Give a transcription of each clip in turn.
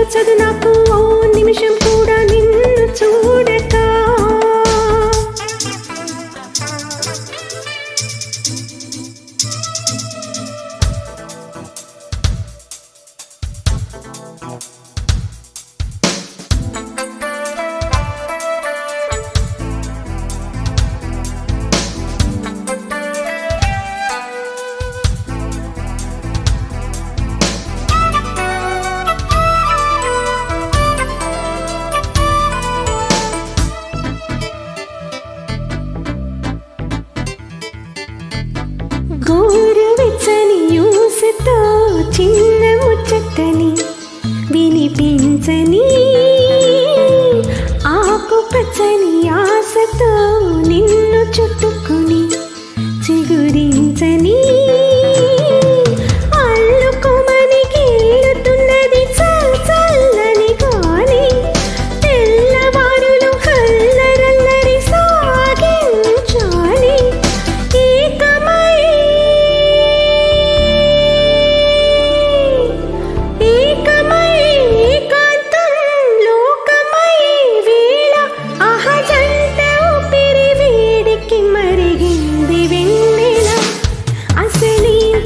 తోచదు నాకు ఓ నిమిషం కూడా నిన్ను చూడక. గోరువెచ్చని యూసుతో చిన్న ముచ్చటని వినిపించని ఆకుపచ్చని ఆశతో నిన్ను చుట్టుకుని చిగురించని అల్లుకోమని గెలుతున్నది చల్లని గాలి. తెల్లవారులు కల్లరల్లరి సాగించాలి.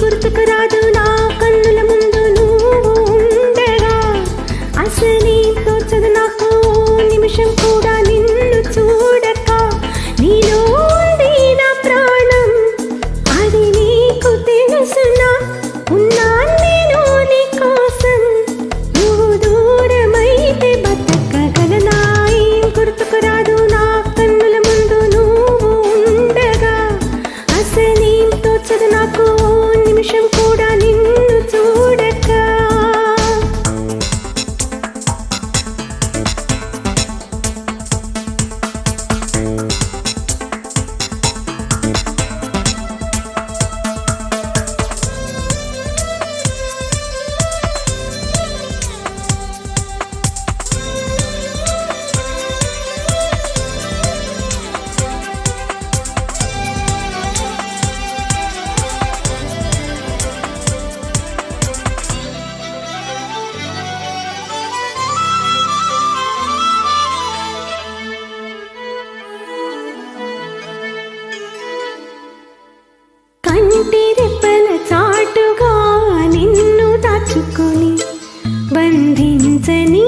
గుర్తుకురాదు నా కన్నుల ముందు నువ్వు ఉండగా. అసలే తోచదు నాకు నిమిషం కూడా నిన్ను చూడక. నీలో ఉంది నా ప్రాణం అది నీకు తెలుసునా. ఉన్నా నేను నీ కోసం నువ్వు దూరమైతే బతకగలనా. ఏం గుర్తుకురాదు నా కన్నుల ముందు నువ్వు ఉండగా. అసలే తోచదు నాకు నిమిషం కూడా నిన్ను చూడక. కంటి రెప్పల చాటుగా నిన్ను దాచుకొని బంధించని